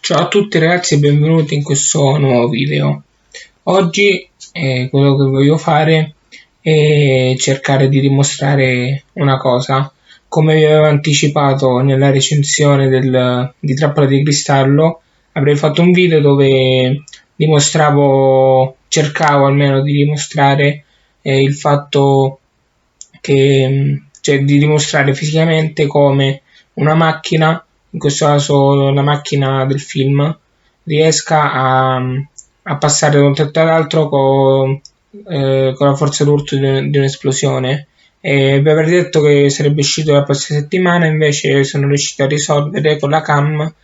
Ciao a tutti ragazzi e benvenuti in questo nuovo video. Oggi quello che voglio fare è cercare di dimostrare una cosa. Come vi avevo anticipato nella recensione di Trappola di Cristallo, avrei fatto un video dove cercavo almeno di dimostrare il fatto cioè di dimostrare fisicamente come una macchina, in questo caso la macchina del film, riesca a passare da un tratto all'altro con la forza d'urto di un'esplosione. E vi avrei detto che sarebbe uscito la prossima settimana, invece sono riuscito a risolvere con la cam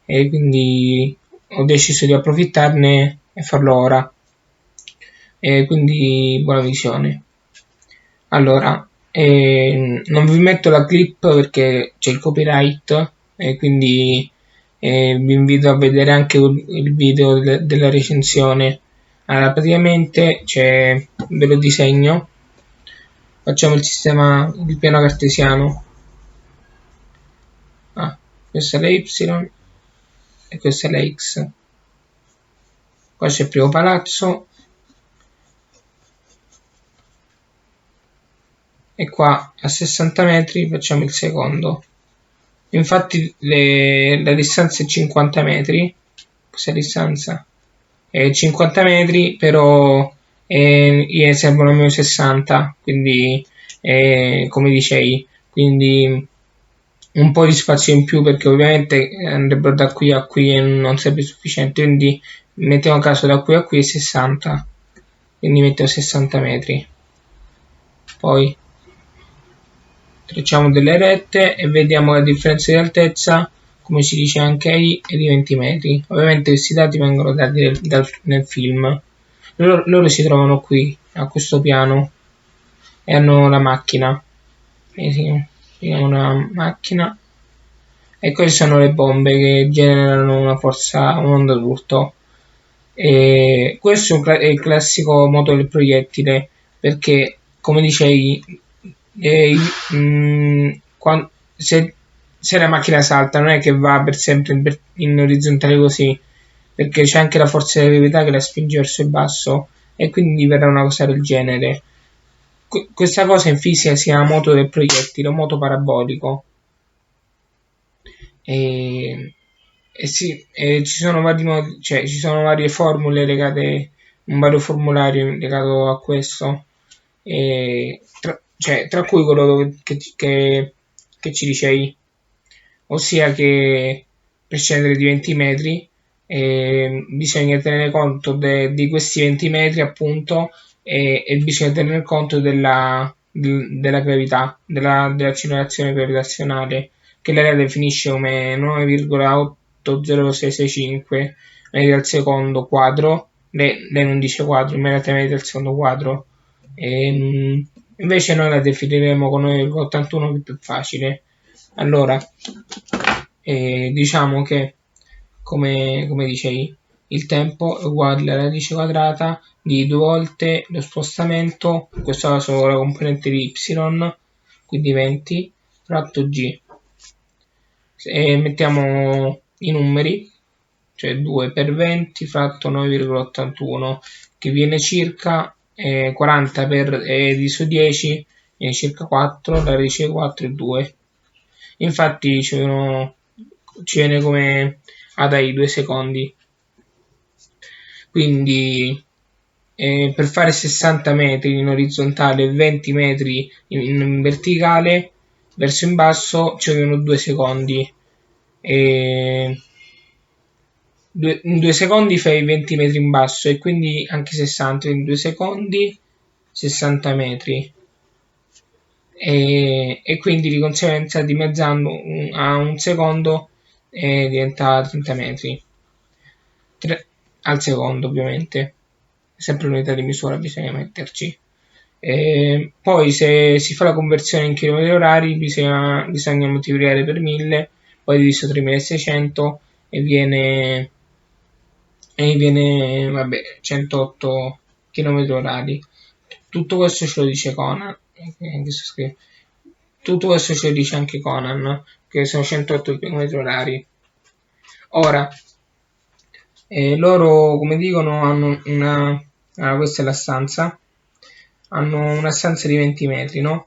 e quindi ho deciso di approfittarne e farlo ora. E quindi buona visione. Allora, non vi metto la clip perché c'è il copyright e quindi vi invito a vedere anche il video della recensione. Allora, praticamente ve lo disegno, facciamo il piano cartesiano. Questa è la Y e questa è la X. Qua c'è il primo palazzo e qua a 60 metri facciamo il secondo. Infatti la distanza è 50 metri, questa distanza è 50 metri, però ne servono almeno 60, quindi come dicevi, quindi un po' di spazio in più perché ovviamente andrebbero da qui a qui e non sarebbe sufficiente, quindi mettiamo caso da qui a qui è 60, quindi mettiamo 60 metri. Poi tracciamo delle rette e vediamo la differenza di altezza, come si dice anche I, è di 20 metri. Ovviamente questi dati vengono dati nel film. Loro si trovano qui, a questo piano, e hanno la macchina. Una macchina. E queste sono le bombe che generano un'onda d'urto. E questo è il classico moto del proiettile, perché come dicevi se la macchina salta non è che va per sempre in orizzontale così, perché c'è anche la forza della gravità che la spinge verso il basso e quindi verrà una cosa del genere. Questa cosa in fisica si chiama moto del proiettile o moto parabolico. Sì, ci sono vari modi, cioè ci sono varie formule legate, un vario formulario legato a questo, tra cui quello che ci dicevi, ossia che per scendere di 20 metri bisogna tenere conto di questi 20 metri appunto e bisogna tenere conto della gravità, dell'accelerazione gravitazionale, che lei la definisce come 9,80665 metri al secondo quadro. Lei non dice quadro, immediatamente al secondo quadro. Invece noi la definiremo con 9,81 che è più facile. Allora, diciamo che come dicevi, il tempo è uguale alla radice quadrata di 2 volte lo spostamento, in questo caso la componente di y, quindi 20, fratto g. E mettiamo i numeri, cioè 2 per 20 fratto 9,81, che viene circa 40 per diviso 10, viene circa 4, la radice di 4 è 2. Infatti ci viene come dai 2 secondi. Quindi per fare 60 metri in orizzontale e 20 metri in verticale verso in basso ci vogliono 2 secondi. In 2 secondi fai 20 metri in basso e quindi anche 60, in 2 secondi 60 metri. E quindi di conseguenza dimezzando a un secondo diventa 30 metri al secondo, ovviamente sempre l'unità di misura bisogna metterci. Poi se si fa la conversione in chilometri orari bisogna moltiplicare per 1000, poi diviso 3600 e viene 108 km orari. Tutto questo ce lo dice Conan, tutto questo ce lo dice anche Conan, che sono 108 km orari. Ora, Loro, come dicono, hanno una... Ah, questa è la stanza. Hanno una stanza di 20 metri, no?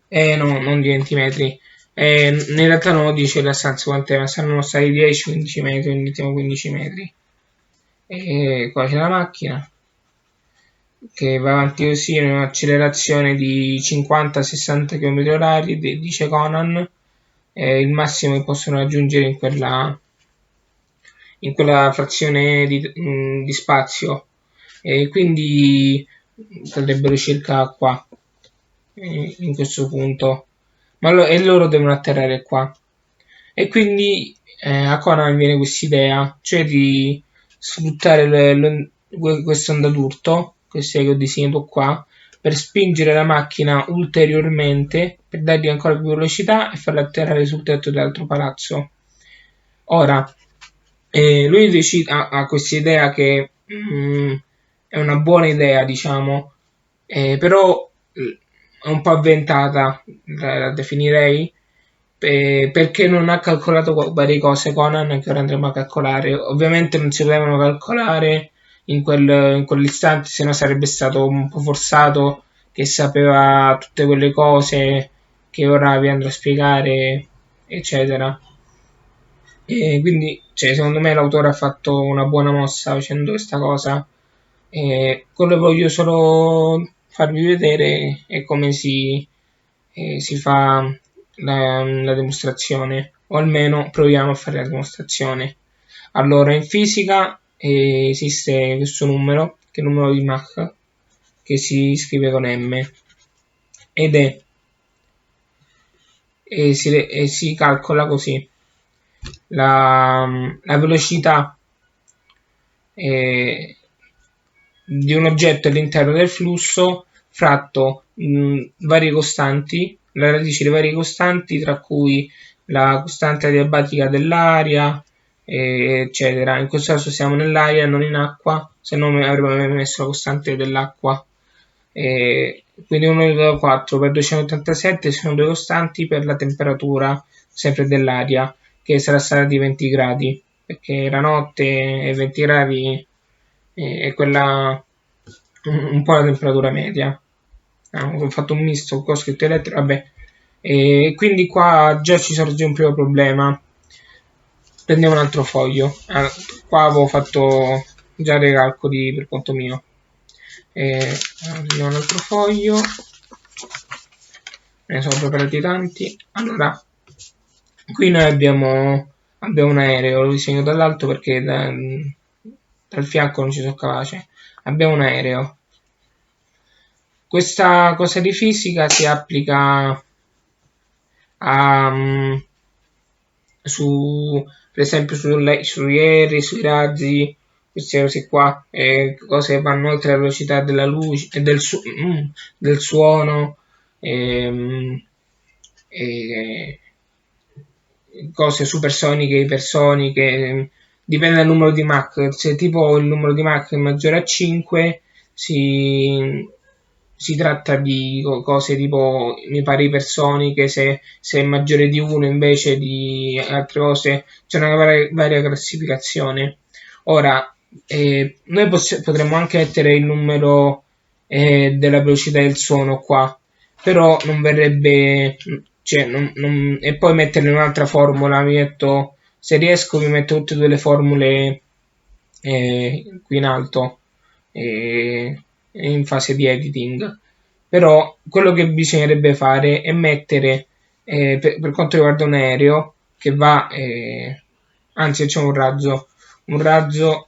No, non di 20 metri. In realtà non lo dice la stanza quant'è, ma saranno stati 10-15 metri, quindi mettiamo 15 metri. E qua c'è la macchina che va avanti così in un'accelerazione di 50-60 km/h, dice Conan, il massimo che possono raggiungere in quella frazione di spazio. E quindi sarebbero circa qua, in questo punto. E loro devono atterrare qua. E quindi a Conan viene questa idea, cioè di sfruttare questo onda d'urto, questo che ho disegnato qua, per spingere la macchina ulteriormente, per dargli ancora più velocità e farla atterrare sul tetto dell'altro palazzo. Ora, lui ha questa idea che è una buona idea, diciamo, però è un po' avventata, la definirei, perché non ha calcolato varie cose Conan che ora andremo a calcolare. Ovviamente non si potevano calcolare in quell'istante, se no sarebbe stato un po' forzato che sapeva tutte quelle cose che ora vi andrò a spiegare, eccetera. E quindi, cioè, secondo me l'autore ha fatto una buona mossa facendo questa cosa. Quello che voglio solo farvi vedere è come si fa la dimostrazione, o almeno proviamo a fare la dimostrazione. Allora, in fisica esiste questo numero, che è il numero di Mach, che si scrive con M, ed si calcola così. La velocità di un oggetto all'interno del flusso fratto varie costanti, la radice di varie costanti, tra cui la costante adiabatica dell'aria, eccetera. In questo caso siamo nell'aria, non in acqua, se no avremmo messo la costante dell'acqua. Quindi 1,4 per 287 sono due costanti per la temperatura sempre dell'aria, che sarà stata di 20 gradi, perché la notte e 20 gradi è quella un po' la temperatura media. Ho fatto un misto, qua ho scritto elettrico, vabbè. E quindi qua già ci sorge un primo problema. Prendiamo un altro foglio. Qua avevo fatto già dei calcoli per conto mio. Prendiamo un altro foglio. Ne sono preparati tanti. Allora, qui noi abbiamo un aereo, lo disegno dall'alto perché dal fianco non ci sono capace. Abbiamo un aereo. Questa cosa di fisica si applica per esempio sugli aerei, sui razzi, queste cose qua, cose che vanno oltre la velocità della luce, del suono, cose supersoniche, ipersoniche, dipende dal numero di Mach. Se tipo il numero di Mach è maggiore a 5, si tratta di cose tipo, mi pare, ipersoniche, se è maggiore di 1 invece di altre cose, c'è una varia classificazione. Ora, noi potremmo anche mettere il numero della velocità del suono qua, però non verrebbe, cioè, e poi metterlo in un'altra formula, se riesco mi metto tutte e due le formule qui in alto, in fase di editing. Però quello che bisognerebbe fare è mettere, per quanto riguarda un aereo, che va, anzi facciamo un razzo,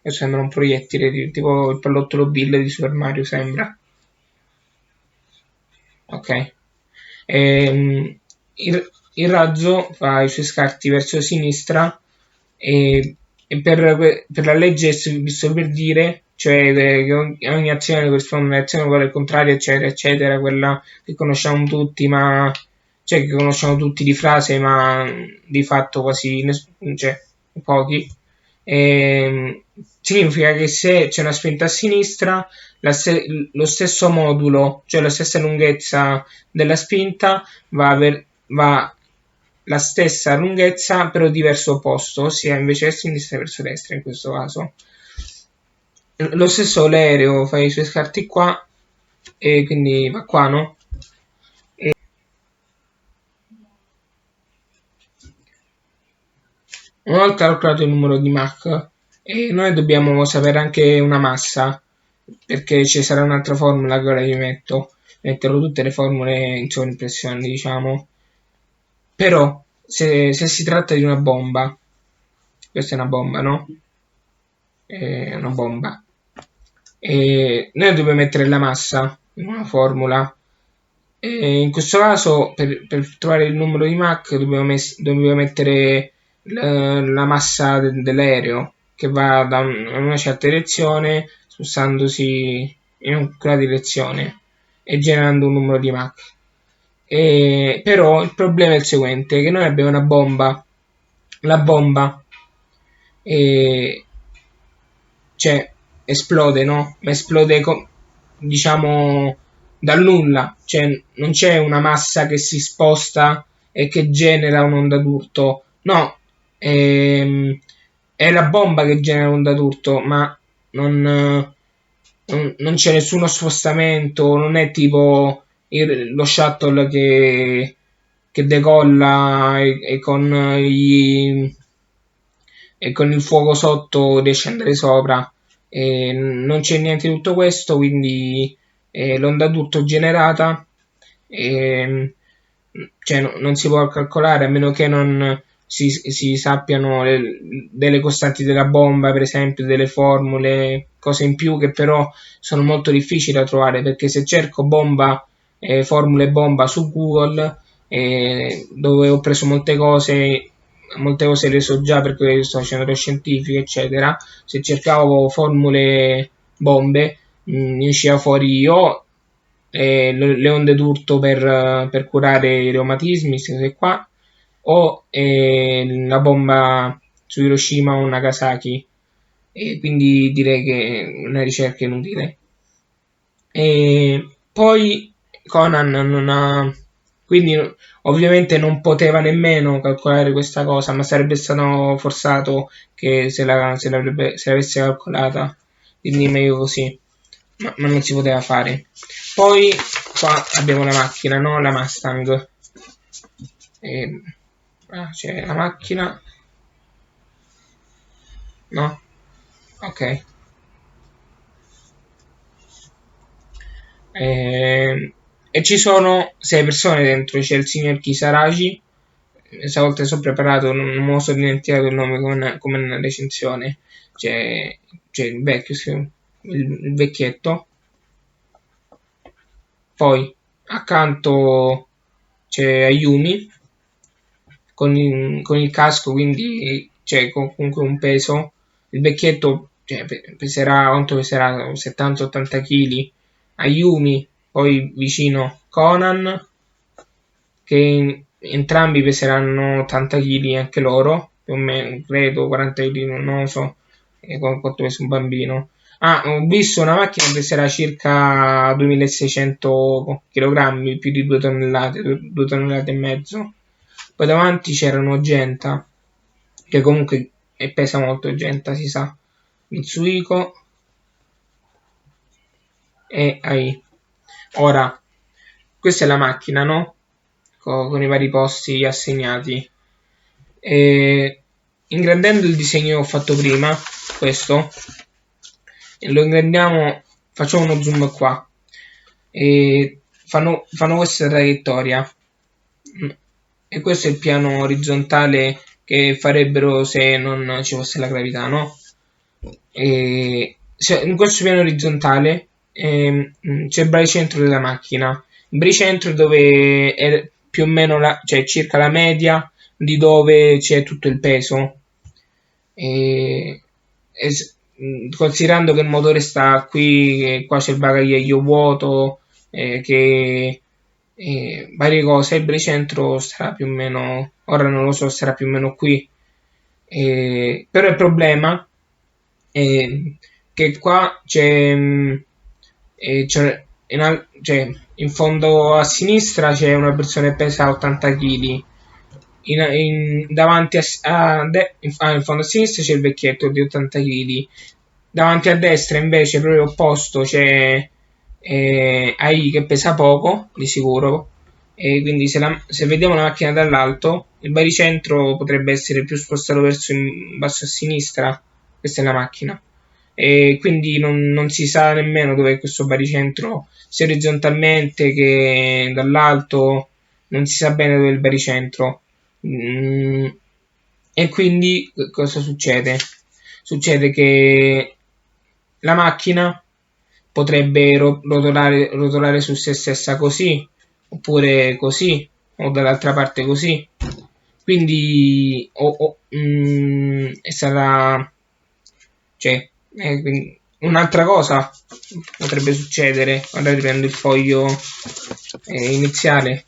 sembra un proiettile, tipo il pallottolo Bill di Super Mario, sembra. Ok. Il razzo fa i suoi scarti verso sinistra e per la legge visto per dire, cioè che ogni azione corrisponde a un'azione uguale al contrario, eccetera, eccetera, quella che conosciamo tutti, ma cioè che conosciamo tutti di frase, ma di fatto quasi cioè, pochi. Significa che se c'è una spinta a sinistra, lo stesso modulo, cioè la stessa lunghezza della spinta va la stessa lunghezza però diverso posto, ossia invece verso sinistra verso destra in questo caso. Lo stesso l'aereo fa i suoi scarti qua e quindi va qua, no? E una volta calcolato il numero di Mach, noi dobbiamo sapere anche una massa, perché ci sarà un'altra formula che ora vi metterò tutte le formule in sovraimpressione, diciamo. Però se si tratta di una bomba, questa è una bomba, no? È una bomba. E noi dobbiamo mettere la massa in una formula. E in questo caso, per trovare il numero di Mach, dobbiamo mettere la massa dell'aereo, che va da una certa direzione, spostandosi in quella direzione e generando un numero di Mach. Però il problema è il seguente, che noi abbiamo una bomba, la bomba cioè esplode, no? Ma esplode diciamo dal nulla, cioè non c'è una massa che si sposta e che genera un'onda d'urto, no, è la bomba che genera un'onda d'urto, ma non c'è nessuno spostamento, non è tipo lo shuttle che decolla e con il fuoco sotto riesce ad andare sopra. Non c'è niente di tutto questo, quindi l'onda d'urto generata cioè, non si può calcolare a meno che non si sappiano delle costanti della bomba, per esempio, delle formule, cose in più che però sono molto difficili da trovare, perché se cerco bomba, formule bomba su Google, dove ho preso molte cose le so già perché sto facendo le scientifiche, eccetera. Se cercavo formule bombe, mi usciva fuori o le onde d'urto per curare i reumatismi, queste cose qua, o la bomba su Hiroshima o Nagasaki, e quindi direi che è una ricerca inutile. E poi Conan non ha, quindi ovviamente non poteva nemmeno calcolare questa cosa, ma sarebbe stato forzato che se l'avesse calcolata, quindi meglio così, ma non si poteva fare. Poi qua abbiamo la macchina, no? La Mustang. C'è la macchina, no? Ok. E ci sono 6 persone dentro, c'è il signor Kisaragi, stavolta sono preparato, non me lo so dimenticato il nome come nella recensione, c'è il vecchio, il vecchietto, poi accanto c'è Ayumi con il casco, quindi c'è comunque un peso, il vecchietto cioè, quanto peserà 70-80 kg, Ayumi, poi vicino Conan, che entrambi peseranno 80 kg anche loro, più o meno, credo 40 kg, non lo so quanto pesa un bambino. Ho visto una macchina che peserà circa 2600 kg, più di 2 tonnellate, 2 tonnellate e mezzo. Poi davanti c'erano Genta, che comunque pesa molto Genta, si sa, Mitsuhiko e AI. Ora, questa è la macchina, no? Con i vari posti assegnati. Ingrandendo il disegno che ho fatto prima, questo, e lo ingrandiamo, facciamo uno zoom qua, e fanno questa traiettoria, e questo è il piano orizzontale che farebbero se non ci fosse la gravità, no? In questo piano orizzontale c'è il baricentro della macchina, il baricentro dove è più o meno cioè circa la media di dove c'è tutto il peso, considerando che il motore sta qui, che qua c'è il bagagliaio vuoto, che varie cose, il baricentro sarà più o meno, ora non lo so, sarà più o meno qui, però il problema è che qua c'è in fondo a sinistra c'è una persona che pesa 80 kg davanti in fondo a sinistra c'è il vecchietto di 80 kg, davanti a destra invece proprio opposto c'è AI che pesa poco di sicuro, e quindi se vediamo la macchina dall'alto il baricentro potrebbe essere più spostato verso in basso a sinistra. Questa è la macchina, e quindi non si sa nemmeno dove è questo baricentro, sia orizzontalmente che dall'alto non si sa bene dove è il baricentro. E quindi cosa succede? Succede che la macchina potrebbe rotolare su se stessa così, oppure così, o dall'altra parte così. Quindi sarà, cioè, un'altra cosa potrebbe succedere. Ora riprendo il foglio iniziale.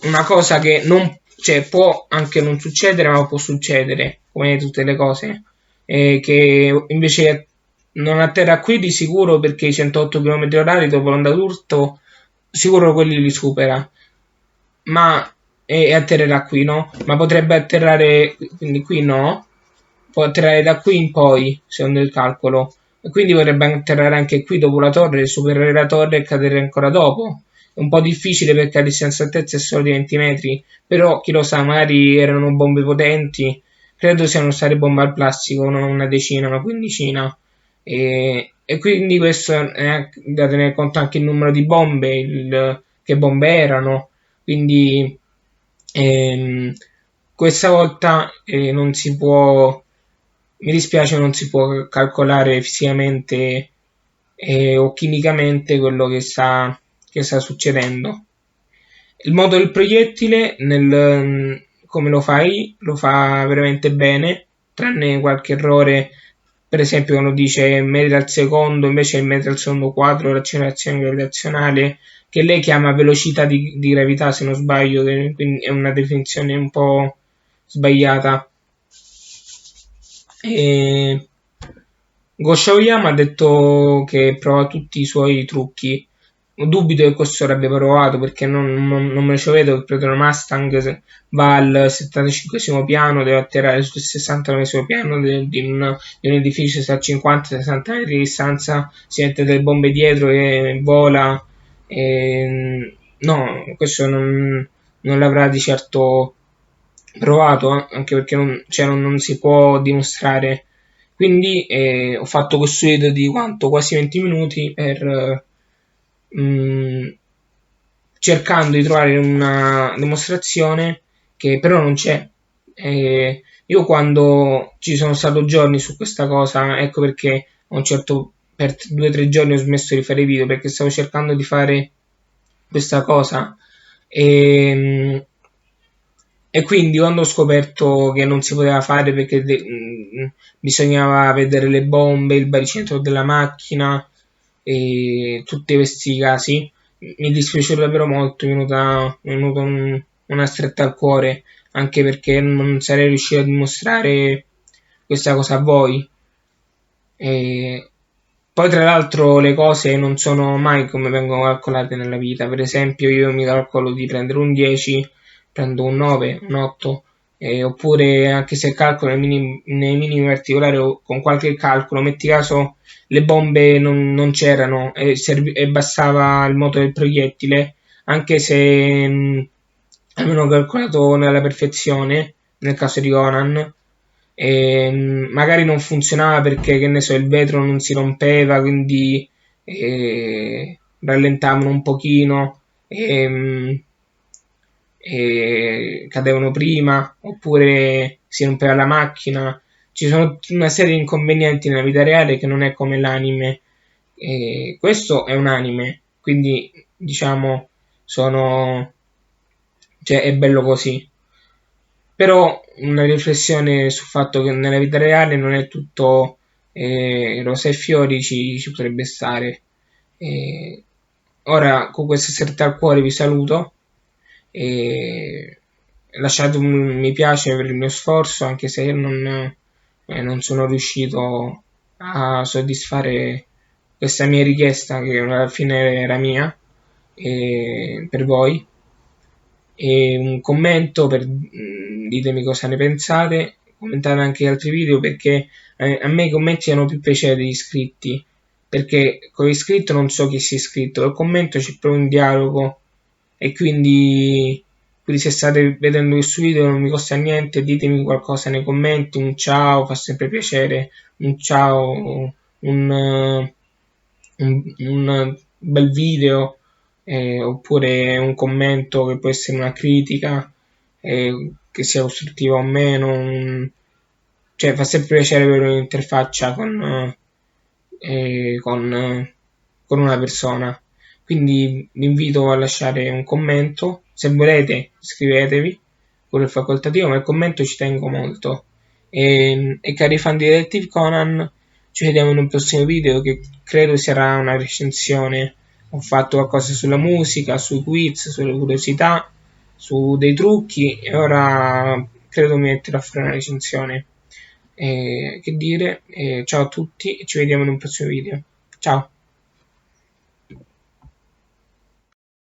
Una cosa che non, cioè, può anche non succedere, ma può succedere, come tutte le cose, che invece non atterra qui di sicuro, perché i 108 km/h dopo l'onda d'urto sicuro quelli li supera, ma e atterrerà qui, no? Ma potrebbe atterrare, quindi qui no, può atterrare da qui in poi, secondo il calcolo, e quindi potrebbe atterrare anche qui dopo la torre, superare la torre e cadere ancora dopo. È un po' difficile perché la distanza altezza è solo di 20 metri, però chi lo sa, magari erano bombe potenti, credo siano state bombe al plastico, non una decina, una quindicina, e quindi questo è da tenere conto anche il numero di bombe, che bombe erano, quindi ehm, questa volta non si può, mi dispiace, non si può calcolare fisicamente o chimicamente quello che sta succedendo. Il modo del proiettile, come lo fai, lo fa veramente bene, tranne qualche errore, per esempio quando dice metri al secondo, invece è metri al secondo quadro, l'accelerazione gravitazionale, che lei chiama velocità di gravità, se non sbaglio, quindi è una definizione un po' sbagliata. E Gosho Oyama ha detto che prova tutti i suoi trucchi. Dubito che questo avrebbe provato, perché non me lo vedo. Il Protono Mustang va al 75 piano, deve atterrare sul 69 piano di un edificio, sta a 50-60 metri di distanza, si mette delle bombe dietro e vola. No, questo non l'avrà di certo provato, anche perché cioè, non si può dimostrare. Quindi ho fatto questo video di quanto? Quasi 20 minuti per cercando di trovare una dimostrazione che però non c'è. Io quando ci sono stato giorni su questa cosa, ecco perché a un certo per 2 o 3 giorni ho smesso di fare video, perché stavo cercando di fare questa cosa, e quindi quando ho scoperto che non si poteva fare perché bisognava vedere le bombe, il baricentro della macchina e tutti questi casi, mi è dispiaciuto davvero molto, mi è venuta una stretta al cuore, anche perché non sarei riuscito a dimostrare questa cosa a voi. E poi tra l'altro le cose non sono mai come vengono calcolate nella vita. Per esempio io mi calcolo di prendere un 10, prendo un 9, un 8, oppure anche se calcolo nei minimi particolari o con qualche calcolo, metti caso le bombe non c'erano e bastava il moto del proiettile, anche se avevano calcolato nella perfezione, nel caso di Conan, e magari non funzionava perché, che ne so, il vetro non si rompeva, quindi rallentavano un pochino e cadevano prima, oppure si rompeva la macchina. Ci sono una serie di inconvenienti nella vita reale che non è come l'anime. Questo è un anime, quindi diciamo cioè, è bello così. Però una riflessione sul fatto che nella vita reale non è tutto rose e fiori ci potrebbe stare. Eh, Ora con questa stretta al cuore vi saluto e lasciate un mi piace per il mio sforzo, anche se io non sono riuscito a soddisfare questa mia richiesta, che alla fine era mia, per voi. e un commento ditemi cosa ne pensate, commentate anche gli altri video, perché a me i commenti danno più piacere degli iscritti, perché con l'iscritto non so chi si è iscritto, col commento c'è proprio un dialogo, e quindi se state vedendo questo video non mi costa niente, ditemi qualcosa nei commenti, un ciao, fa sempre piacere, un ciao, un bel video, oppure un commento che può essere una critica, che sia costruttiva o meno, cioè fa sempre piacere avere un'interfaccia con una persona. Quindi vi invito a lasciare un commento, se volete iscrivetevi, quello è facoltativo, ma il commento ci tengo molto. E cari fan di Detective Conan, ci vediamo in un prossimo video che credo sarà una recensione. Ho fatto qualcosa sulla musica, sui quiz, sulle curiosità, su dei trucchi, e ora credo mi metterò a fare una recensione. Che dire, ciao a tutti e ci vediamo in un prossimo video. Ciao!